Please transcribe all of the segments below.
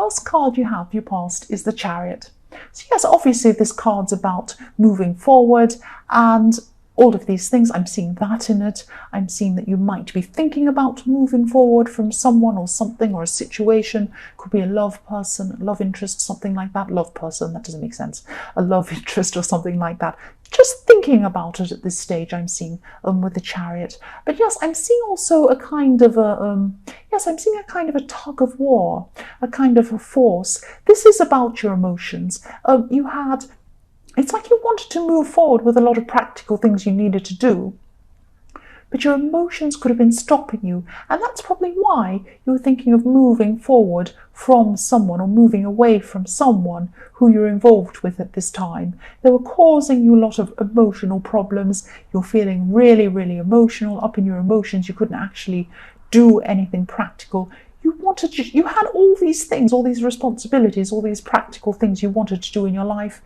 first card you have, your past, is the Chariot. So yes, obviously this card's about moving forward and all of these things. I'm seeing that in it. I'm seeing that you might be thinking about moving forward from someone or something or a situation. Could be a love person, love interest, something like that. Love person, that doesn't make sense. A love interest or something like that. Just thinking about it at this stage, I'm seeing with the Chariot. But yes, I'm seeing also a kind of a tug of war, a kind of a force. This is about your emotions. It's like you wanted to move forward with a lot of practical things you needed to do, but your emotions could have been stopping you. And that's probably why you were thinking of moving forward from someone or moving away from someone who you're involved with at this time. They were causing you a lot of emotional problems. You're feeling really, really emotional, up in your emotions. You couldn't actually do anything practical. You had all these things, all these responsibilities, all these practical things you wanted to do in your life.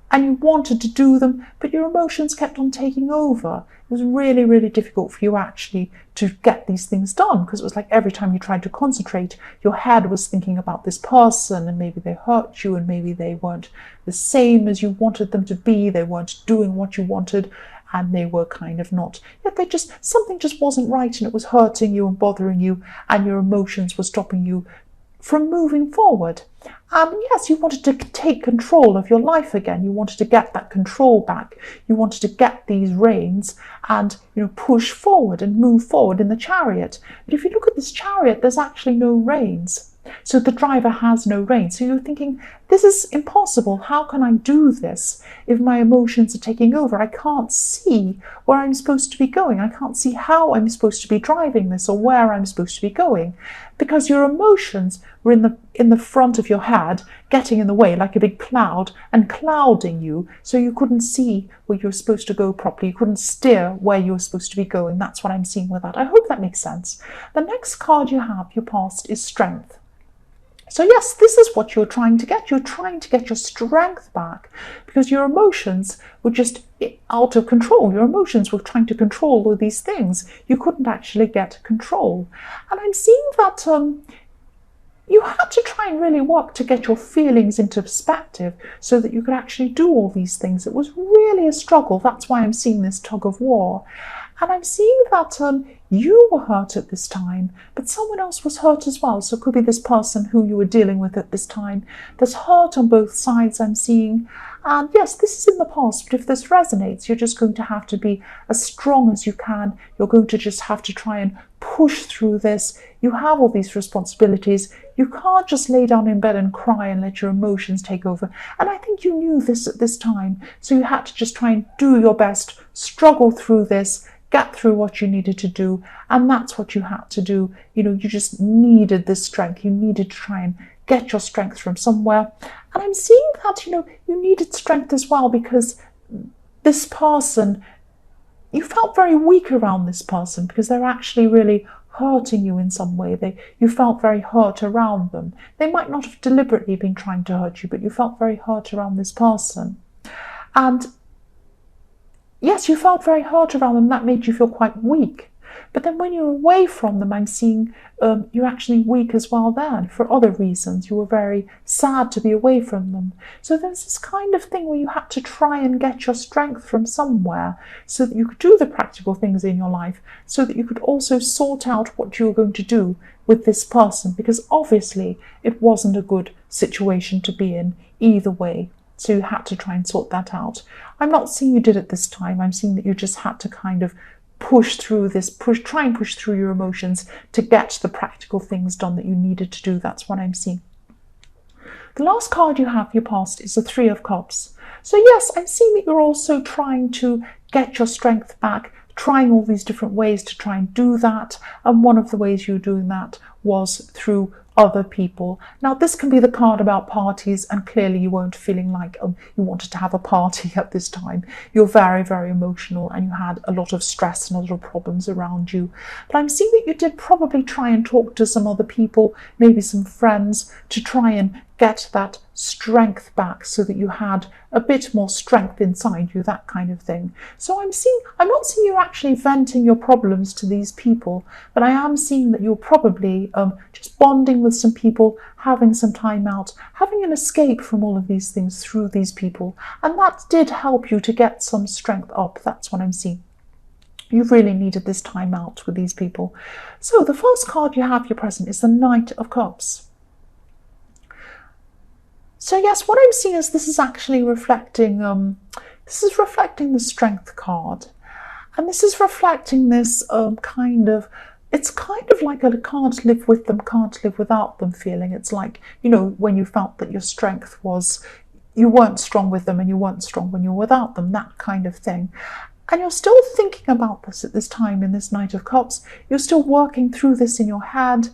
And you wanted to do them, but your emotions kept on taking over. It was really, really difficult for you actually to get these things done, because it was like every time you tried to concentrate, your head was thinking about this person, and maybe they hurt you, and maybe they weren't the same as you wanted them to be. They weren't doing what you wanted, and they were kind of not. Yet something just wasn't right, and it was hurting you and bothering you, and your emotions were stopping you from moving forward. Yes, you wanted to take control of your life again. You wanted to get that control back. You wanted to get these reins and push forward and move forward in the Chariot. But if you look at this Chariot, there's actually no reins. So the driver has no reins. So you're thinking, this is impossible. How can I do this if my emotions are taking over? I can't see where I'm supposed to be going. I can't see how I'm supposed to be driving this or where I'm supposed to be going, because your emotions were in the front of your head, getting in the way like a big cloud and clouding you, so you couldn't see where you were supposed to go properly. You couldn't steer where you were supposed to be going. That's what I'm seeing with that. I hope that makes sense. The next card you have, your past, is Strength. So yes, this is what you're trying to get. You're trying to get your strength back, because your emotions were just out of control. Your emotions were trying to control all these things. You couldn't actually get control. And I'm seeing that you had to try and really work to get your feelings into perspective so that you could actually do all these things. It was really a struggle. That's why I'm seeing this tug of war. And I'm seeing that you were hurt at this time, but someone else was hurt as well. So it could be this person who you were dealing with at this time. There's hurt on both sides, I'm seeing. And yes, this is in the past, but if this resonates, you're just going to have to be as strong as you can. You're going to just have to try and push through this. You have all these responsibilities. You can't just lay down in bed and cry and let your emotions take over. And I think you knew this at this time. So you had to just try and do your best, struggle through this, get through what you needed to do. And that's what you had to do. You just needed this strength. You needed to try and get your strength from somewhere. And I'm seeing that, you needed strength as well, because this person, you felt very weak around this person, because they're actually really hurting you in some way. You felt very hurt around them. They might not have deliberately been trying to hurt you, but you felt very hurt around this person. And yes, you felt very hurt around them. That made you feel quite weak. But then when you're away from them, I'm seeing you're actually weak as well then, for other reasons. You were very sad to be away from them. So there's this kind of thing where you had to try and get your strength from somewhere so that you could do the practical things in your life, so that you could also sort out what you were going to do with this person, because obviously it wasn't a good situation to be in either way. So you had to try and sort that out. I'm not seeing you did it this time. I'm seeing that you just had to kind of push through this, try and push through your emotions to get the practical things done that you needed to do. That's what I'm seeing. The last card you have, your past, is the Three of Cups. So yes, I'm seeing that you're also trying to get your strength back, trying all these different ways to try and do that. And one of the ways you were doing that was through other people. Now, this can be the card about parties, and clearly you weren't feeling like you wanted to have a party at this time. You're very, very emotional, and you had a lot of stress and a lot of problems around you. But I'm seeing that you did probably try and talk to some other people, maybe some friends, to try and get that strength back so that you had a bit more strength inside you, that kind of thing. So I'm not seeing you actually venting your problems to these people, but I am seeing that you're probably just bonding with some people, having some time out, having an escape from all of these things through these people. And that did help you to get some strength up. That's what I'm seeing. You've really needed this time out with these people. So the first card you have your present is the Knight of Cups. So yes, what I'm seeing is this is actually reflecting, the Strength card. And this is reflecting this it's kind of like a can't live with them, can't live without them feeling. It's like, when you felt that your strength was, you weren't strong with them and you weren't strong when you were without them, that kind of thing. And you're still thinking about this at this time in this Knight of Cups. You're still working through this in your head.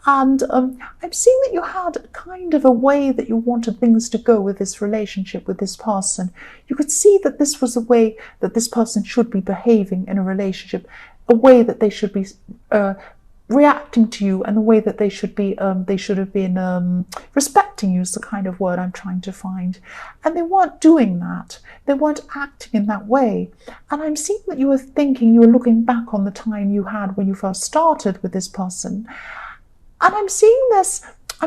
And I'm seeing that you had kind of a way that you wanted things to go with this relationship with this person. You could see that this was a way that this person should be behaving in a relationship, a way that they should be reacting to you, and the way that they should have been respecting you is the kind of word I'm trying to find. And they weren't doing that. They weren't acting in that way. And I'm seeing that you were looking back on the time you had when you first started with this person. And I'm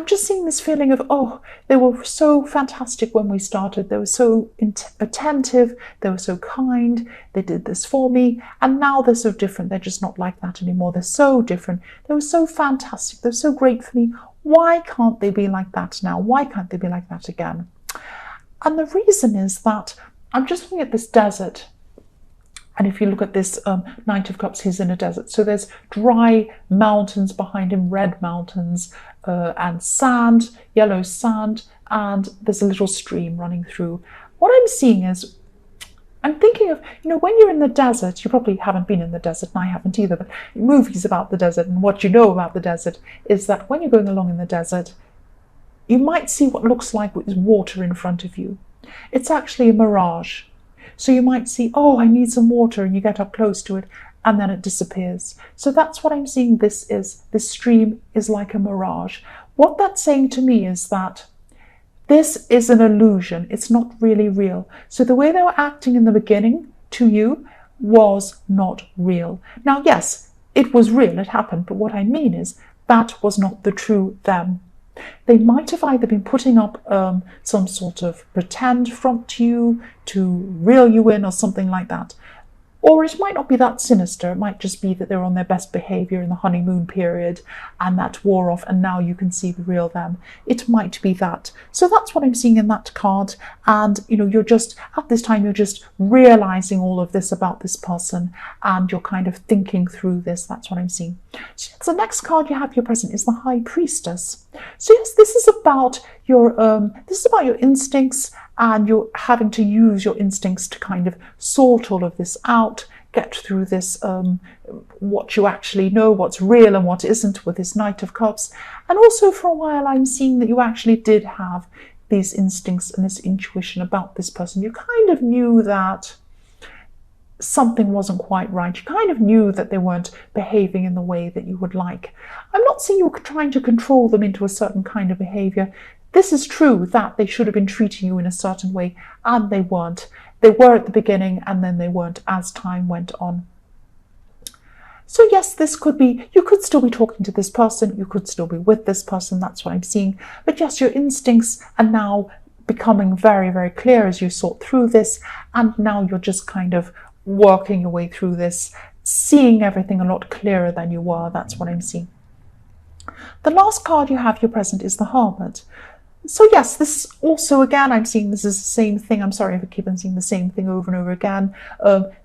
just seeing this feeling of, oh, they were so fantastic when we started. They were so attentive. They were so kind. They did this for me. And now they're so different. They're just not like that anymore. They're so different. They were so fantastic. They're so great for me. Why can't they be like that now? Why can't they be like that again? And the reason is that I'm just looking at this desert. And if you look at this Knight of Cups, he's in a desert. So there's dry mountains behind him, red mountains, and sand, yellow sand, and there's a little stream running through. What I'm seeing is, I'm thinking of, when you're in the desert, you probably haven't been in the desert, and I haven't either, but movies about the desert, and what you know about the desert is that when you're going along in the desert, you might see what looks like water in front of you. It's actually a mirage. So you might see, oh, I need some water, and you get up close to it, and then it disappears. So that's what I'm seeing this stream is like a mirage. What that's saying to me is that this is an illusion. It's not really real. So the way they were acting in the beginning to you was not real. Now, yes, it was real, it happened, but what I mean is that was not the true them. They might have either been putting up some sort of pretend front to you to reel you in or something like that. Or it might not be that sinister. It might just be that they're on their best behaviour in the honeymoon period and that wore off and now you can see the real them. It might be that. So that's what I'm seeing in that card. And, you're just, at this time, you're just realising all of this about this person and you're kind of thinking through this. That's what I'm seeing. So the next card you have your present is the High Priestess. So yes, this is about your instincts, and you're having to use your instincts to kind of sort all of this out, get through this, what you actually know, what's real and what isn't with this Knight of Cups. And also for a while I'm seeing that you actually did have these instincts and this intuition about this person. You kind of knew that something wasn't quite right. You kind of knew that they weren't behaving in the way that you would like. I'm not seeing you trying to control them into a certain kind of behaviour. This is true that they should have been treating you in a certain way, and they weren't. They were at the beginning, and then they weren't as time went on. So yes, this could be, you could still be talking to this person, you could still be with this person, that's what I'm seeing. But yes, your instincts are now becoming very, very clear as you sort through this, and now you're just kind of working your way through this, seeing everything a lot clearer than you were. That's what I'm seeing. The last card you have your present is the Hermit. So yes, this also, again, I'm seeing this is the same thing. I'm sorry if I keep on seeing the same thing over and over again.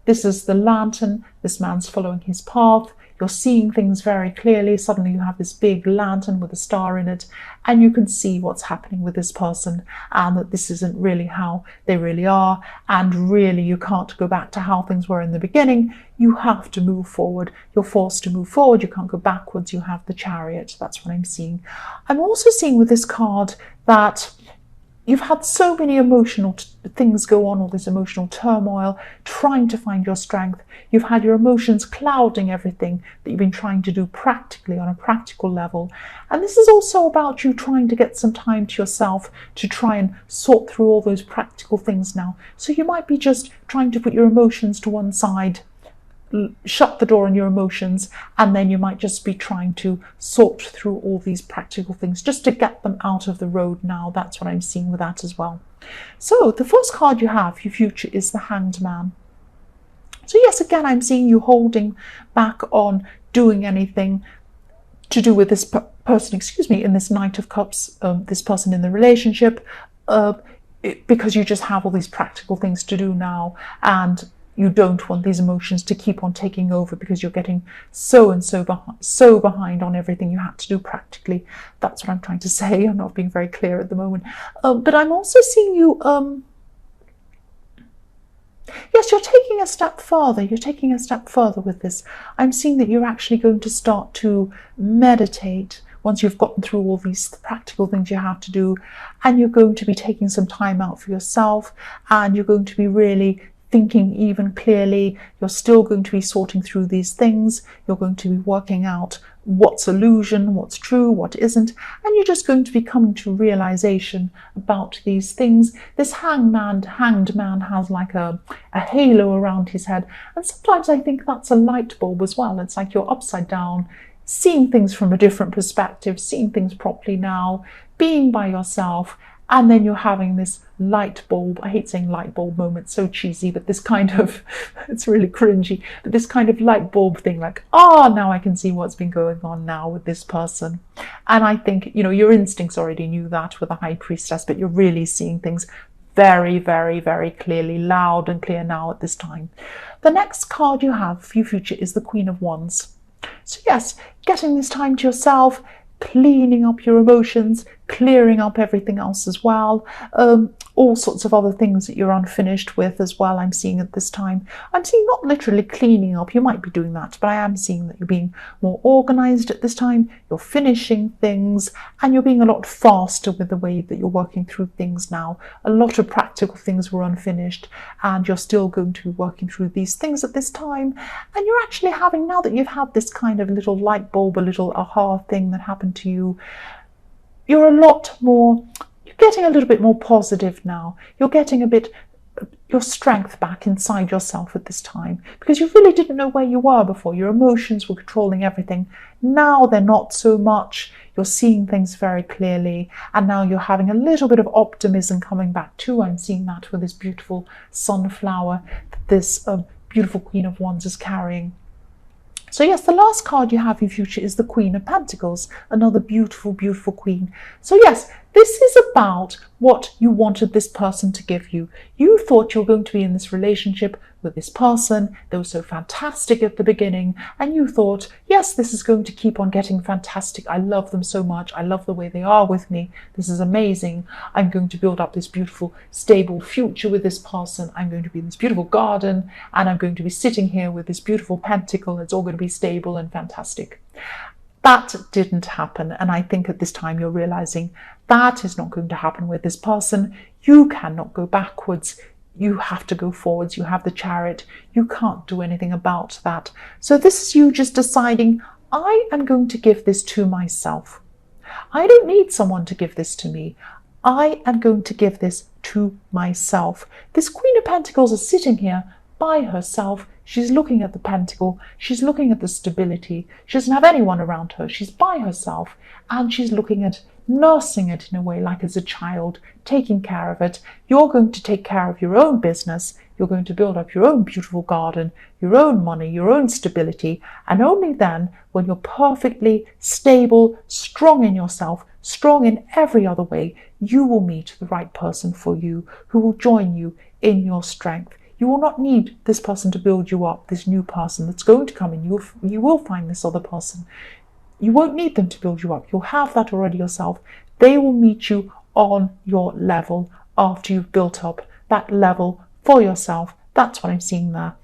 This is the lantern. This man's following his path. You're seeing things very clearly. Suddenly you have this big lantern with a star in it, and you can see what's happening with this person, and that this isn't really how they really are, and really you can't go back to how things were in the beginning. You have to move forward. You're forced to move forward. You can't go backwards. You have the Chariot. That's what I'm seeing. I'm also seeing with this card that you've had so many emotional things go on, all this emotional turmoil, trying to find your strength. You've had your emotions clouding everything that you've been trying to do practically on a practical level. And this is also about you trying to get some time to yourself to try and sort through all those practical things now. So you might be just trying to put your emotions to one side, shut the door on your emotions, and then you might just be trying to sort through all these practical things just to get them out of the road now. That's what I'm seeing with that as well. So the first card you have, your future, is the Hanged Man. So yes, again, I'm seeing you holding back on doing anything to do with this person, in this Knight of Cups, this person in the relationship, because you just have all these practical things to do now, and you don't want these emotions to keep on taking over because you're getting so behind on everything you had to do practically. That's what I'm trying to say. I'm not being very clear at the moment. But I'm also seeing you, yes, you're taking a step further. You're taking a step further with this. I'm seeing that you're actually going to start to meditate once you've gotten through all these practical things you have to do, and you're going to be taking some time out for yourself, and you're going to be really thinking even clearly. You're still going to be sorting through these things. You're going to be working out what's illusion, what's true, what isn't, and you're just going to be coming to realization about these things. This hanged man has like a halo around his head, and sometimes I think that's a light bulb as well. It's like you're upside down, seeing things from a different perspective, seeing things properly now, being by yourself, and then you're having this light bulb, I hate saying light bulb moment, so cheesy, but this kind of, it's really cringy, but this kind of light bulb thing, like, now I can see what's been going on now with this person. And I think, your instincts already knew that with the High Priestess, but you're really seeing things very, very, very clearly, loud and clear now at this time. The next card you have for your future is the Queen of Wands. So yes, getting this time to yourself, cleaning up your emotions, clearing up everything else as well, all sorts of other things that you're unfinished with as well. I'm seeing at this time. I'm seeing not literally cleaning up, you might be doing that, but I am seeing that you're being more organized at this time, you're finishing things, and you're being a lot faster with the way that you're working through things now. A lot of practical things were unfinished, and you're still going to be working through these things at this time. And you're actually having, now that you've had this kind of little light bulb, a little aha thing that happened to you, you're getting a little bit more positive now. You're getting your strength back inside yourself at this time, because you really didn't know where you were before. Your emotions were controlling everything. Now they're not so much. You're seeing things very clearly, and now you're having a little bit of optimism coming back too. I'm seeing that with this beautiful sunflower that this beautiful Queen of Wands is carrying. So yes, the last card you have in your future is the Queen of Pentacles, another beautiful, beautiful queen. So yes, this is about what you wanted this person to give you. You thought you were going to be in this relationship with this person. They were so fantastic at the beginning, and you thought, yes, this is going to keep on getting fantastic. I love them so much. I love the way they are with me. This is amazing. I'm going to build up this beautiful, stable future with this person. I'm going to be in this beautiful garden, and I'm going to be sitting here with this beautiful pentacle. It's all going to be stable and fantastic. That didn't happen, and I think at this time you're realizing that is not going to happen with this person. You cannot go backwards. You have to go forwards. You have the Chariot. You can't do anything about that. So this is you just deciding, I am going to give this to myself. I don't need someone to give this to me. I am going to give this to myself. This Queen of Pentacles is sitting here by herself. She's looking at the pentacle. She's looking at the stability. She doesn't have anyone around her. She's by herself, and she's looking at nursing it in a way like as a child, taking care of it. You're going to take care of your own business. You're going to build up your own beautiful garden, your own money, your own stability. And only then, when you're perfectly stable, strong in yourself, strong in every other way, you will meet the right person for you, who will join you in your strength. You will not need this person to build you up, this new person that's going to come in. You will find this other person. You won't need them to build you up. You'll have that already yourself. They will meet you on your level after you've built up that level for yourself. That's what I'm seeing there.